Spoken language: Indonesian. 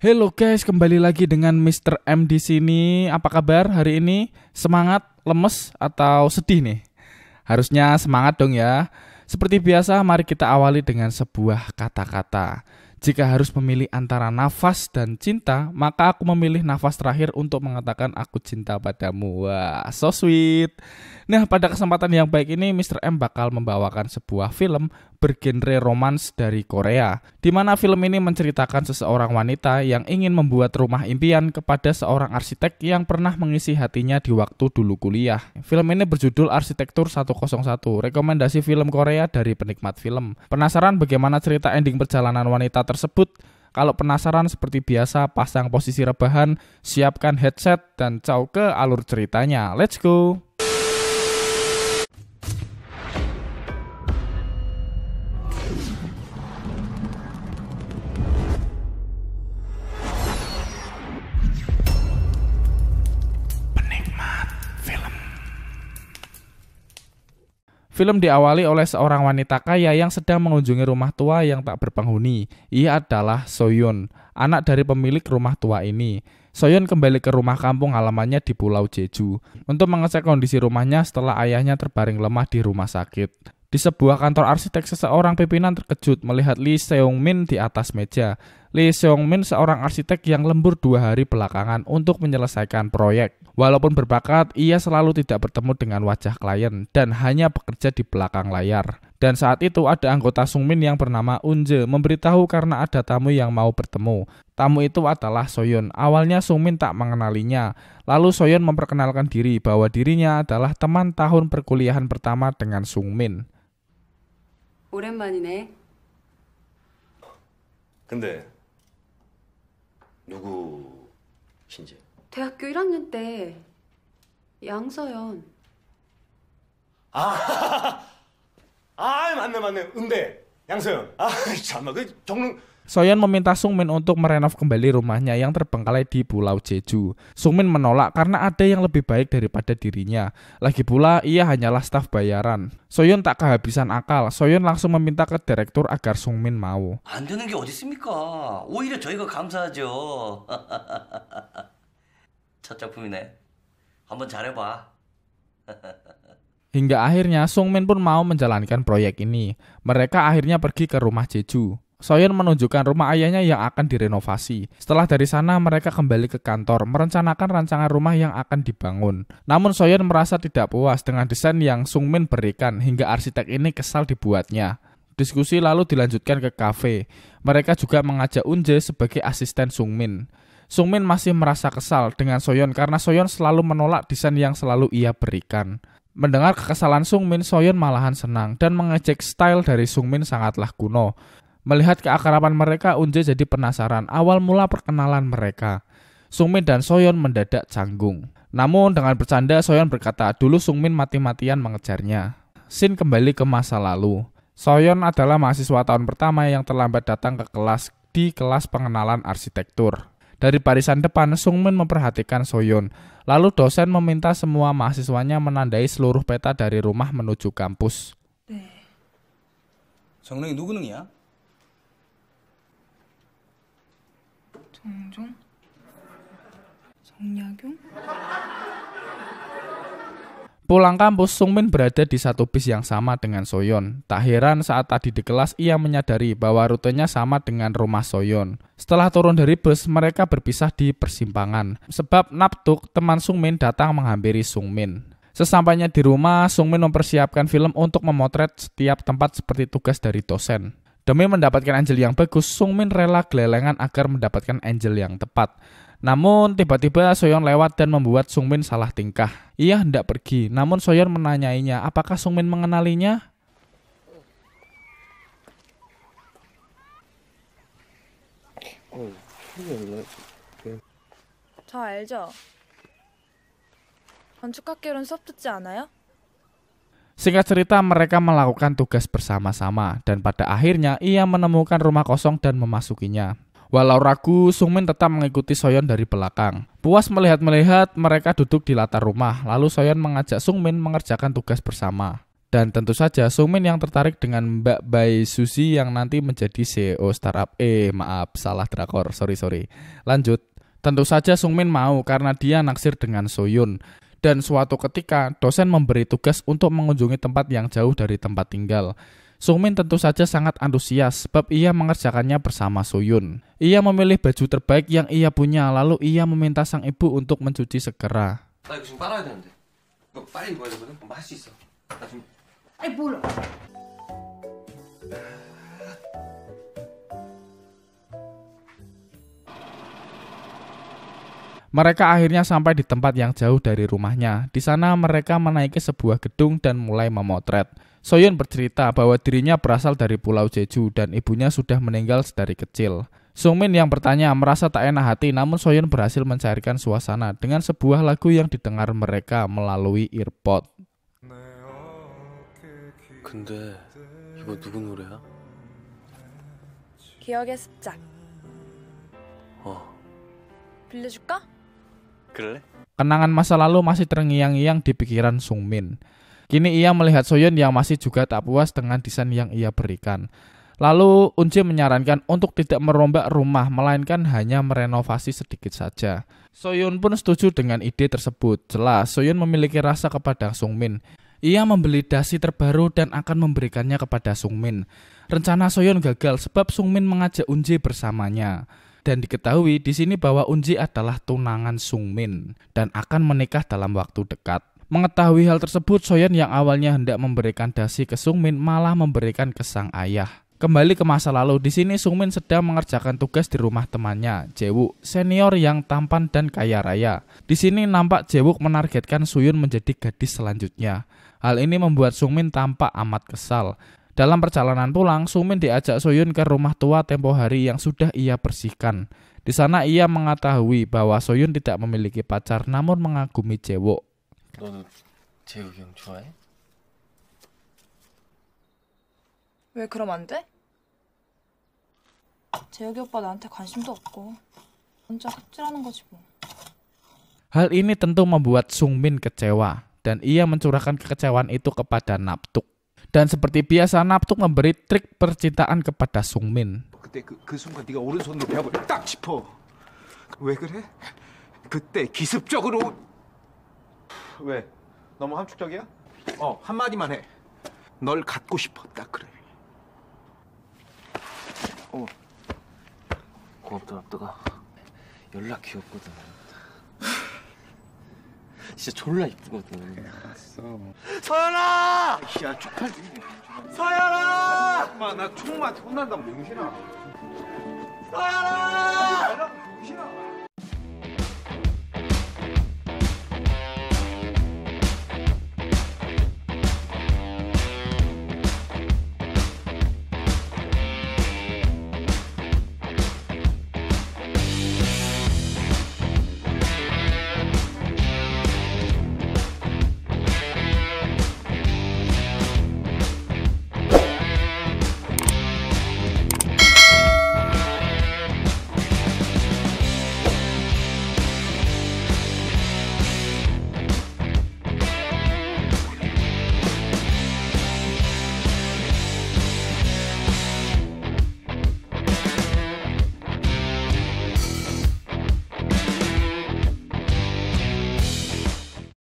Hello guys, kembali lagi dengan Mr. M di sini. Apa kabar hari ini? Semangat, lemes, atau sedih nih? Harusnya semangat dong ya. Seperti biasa, mari kita awali dengan sebuah kata-kata. Jika harus memilih antara nafas dan cinta, maka aku memilih nafas terakhir untuk mengatakan aku cinta padamu. Wah, so sweet. Nah, pada kesempatan yang baik ini, Mr. M bakal membawakan sebuah film bergenre romans dari Korea, di mana film ini menceritakan seseorang wanita yang ingin membuat rumah impian kepada seorang arsitek yang pernah mengisi hatinya di waktu dulu kuliah. Film ini berjudul Arsitektur 101, rekomendasi film Korea dari penikmat film. Penasaran bagaimana cerita ending perjalanan wanita tersebut? Kalau penasaran, seperti biasa, pasang posisi rebahan, siapkan headset, dan caw ke alur ceritanya. Let's go! Film diawali oleh seorang wanita kaya yang sedang mengunjungi rumah tua yang tak berpenghuni. Ia adalah Soyeon, anak dari pemilik rumah tua ini. Soyeon kembali ke rumah kampung halamannya di Pulau Jeju untuk mengecek kondisi rumahnya setelah ayahnya terbaring lemah di rumah sakit. Di sebuah kantor arsitek, seseorang pimpinan terkejut melihat Lee Seung-min di atas meja. Lee Seung-min seorang arsitek yang lembur 2 hari belakangan untuk menyelesaikan proyek. Walaupun berbakat, ia selalu tidak bertemu dengan wajah klien dan hanya bekerja di belakang layar. Dan saat itu ada anggota Sungmin yang bernama Unje memberitahu karena ada tamu yang mau bertemu. Tamu itu adalah Soyeon. Awalnya Sungmin tak mengenalinya. Lalu Soyeon memperkenalkan diri bahwa dirinya adalah teman tahun perkuliahan pertama dengan Sungmin. 오랜만이네. 근데 누구신지? 대학교 1학년 때 양서연. 맞네. 은배, 양서연. 참나, 그 정릉. Soyeon meminta Sungmin untuk merenov kembali rumahnya yang terbengkalai di Pulau Jeju. Sungmin menolak karena ada yang lebih baik daripada dirinya. Lagi pula, ia hanyalah staf bayaran. Soyeon tak kehabisan akal. Soyeon langsung meminta ke direktur agar Sungmin mau. 안 되는 게 어디 있습니까? 오히려 저희가 감사하죠. 첫 작품이네. 한번 잘해봐. Hingga akhirnya Sungmin pun mau menjalankan proyek ini. Mereka akhirnya pergi ke rumah Jeju. Soyeon menunjukkan rumah ayahnya yang akan direnovasi. Setelah dari sana, mereka kembali ke kantor merencanakan rancangan rumah yang akan dibangun. Namun Soyeon merasa tidak puas dengan desain yang Sungmin berikan hingga arsitek ini kesal dibuatnya. Diskusi lalu dilanjutkan ke kafe. Mereka juga mengajak Unje sebagai asisten Sungmin. Sungmin masih merasa kesal dengan Soyeon karena Soyeon selalu menolak desain yang selalu ia berikan. Mendengar kekesalan Sungmin, Soyeon malahan senang dan mengejek style dari Sungmin sangatlah kuno. Melihat keakraban mereka, Unje jadi penasaran awal mula perkenalan mereka. Sungmin dan Soyeon mendadak canggung. Namun dengan bercanda, Soyeon berkata dulu Sungmin mati-matian mengejarnya. Scene kembali ke masa lalu. Soyeon adalah mahasiswa tahun pertama yang terlambat datang ke kelas di kelas pengenalan arsitektur. Dari barisan depan, Sungmin memperhatikan Soyeon. Lalu dosen meminta semua mahasiswanya menandai seluruh peta dari rumah menuju kampus. 네. 정릉이 누구 능이야? 정종? 정약용? Pulang kampus, Sungmin berada di satu bis yang sama dengan Soyeon. Tak heran saat tadi di kelas ia menyadari bahwa rutenya sama dengan rumah Soyeon. Setelah turun dari bus, mereka berpisah di persimpangan. Sebab Naptuk, teman Sungmin, datang menghampiri Sungmin. Sesampainya di rumah, Sungmin mempersiapkan film untuk memotret setiap tempat seperti tugas dari dosen. Demi mendapatkan angel yang bagus, Sungmin rela gelelengan agar mendapatkan angel yang tepat. Namun tiba-tiba Soyeon lewat dan membuat Sungmin salah tingkah. Ia hendak pergi, namun Soyeon menanyainya apakah Sungmin mengenalinya. 저 알죠? 건축학개론 수업 듣지 않아요? Singkat cerita, mereka melakukan tugas bersama-sama dan pada akhirnya ia menemukan rumah kosong dan memasukinya. Walau ragu, Sungmin tetap mengikuti Soyeon dari belakang. Puas melihat-melihat, mereka duduk di latar rumah, lalu Soyeon mengajak Sungmin mengerjakan tugas bersama. Dan tentu saja Sungmin yang tertarik dengan Mbak Bae Suzy yang nanti menjadi CEO startup. Maaf, salah drakor, sorry. Lanjut. Tentu saja Sungmin mau karena dia naksir dengan Soyun. Dan suatu ketika dosen memberi tugas untuk mengunjungi tempat yang jauh dari tempat tinggal. Sungmin tentu saja sangat antusias sebab ia mengerjakannya bersama Soyun. Ia memilih baju terbaik yang ia punya lalu ia meminta sang ibu untuk mencuci segera. 나 이거 지금 빨아야 되는데. 이거 빨리 입어야 되거든. 뭐 할 수 있어. 나 지금. 아니 몰라. Mereka akhirnya sampai di tempat yang jauh dari rumahnya. Di sana mereka menaiki sebuah gedung dan mulai memotret. Soyun bercerita bahwa dirinya berasal dari Pulau Jeju dan ibunya sudah meninggal sedari kecil. Sungmin yang bertanya merasa tak enak hati, namun Soyun berhasil mencairkan suasana dengan sebuah lagu yang didengar mereka melalui earpod. 근데 이거 누구 노래야? 기억의 습작. 빌려줄까? 그래? Kenangan masa lalu masih terngiang-ngiang di pikiran Sungmin. Kini ia melihat Soyun yang masih juga tak puas dengan desain yang ia berikan. Lalu Unji menyarankan untuk tidak merombak rumah melainkan hanya merenovasi sedikit saja. Soyun pun setuju dengan ide tersebut. Jelas Soyun memiliki rasa kepada Sungmin. Ia membeli dasi terbaru dan akan memberikannya kepada Sungmin. Rencana Soyun gagal sebab Sungmin mengajak Unji bersamanya. Dan diketahui di sini bahwa Unji adalah tunangan Sungmin dan akan menikah dalam waktu dekat. Mengetahui hal tersebut, Soyun yang awalnya hendak memberikan dasi ke Sungmin malah memberikan ke sang ayah. Kembali ke masa lalu, di sini Sungmin sedang mengerjakan tugas di rumah temannya, Jae-wook, senior yang tampan dan kaya raya. Di sini nampak Jae-wook menargetkan Soyun menjadi gadis selanjutnya. Hal ini membuat Sungmin tampak amat kesal. Dalam perjalanan pulang, Sungmin diajak Soyun ke rumah tua tempo hari yang sudah ia bersihkan. Di sana ia mengetahui bahwa Soyun tidak memiliki pacar namun mengagumi Jae-wook. 너도 재욱이 형 좋아해? 왜 그럼 안 돼? 재혁이 오빠 나한테 관심도 없고 혼자 삽질하는 거지 뭐. Hal ini tentu membuat Sungmin kecewa dan ia mencurahkan kekecewaan itu kepada Naptuk. Dan seperti biasa Naptuk memberi trik percintaan kepada Sungmin. 그때 그 순간 네가 오른손으로 배워버려 딱 짚어. 왜 그래? 그때 기습적으로. 왜? 너무 함축적이야? 한마디만 해. 널 갖고 싶어. 딱 그래. 고맙다 납득아. 연락 귀엽거든. 진짜 졸라 이쁘거든. 알았어. 서연아! 야 쪽팔. 서연아! 엄마 나 총만 혼난다 멍신아. 서연아! 병신아.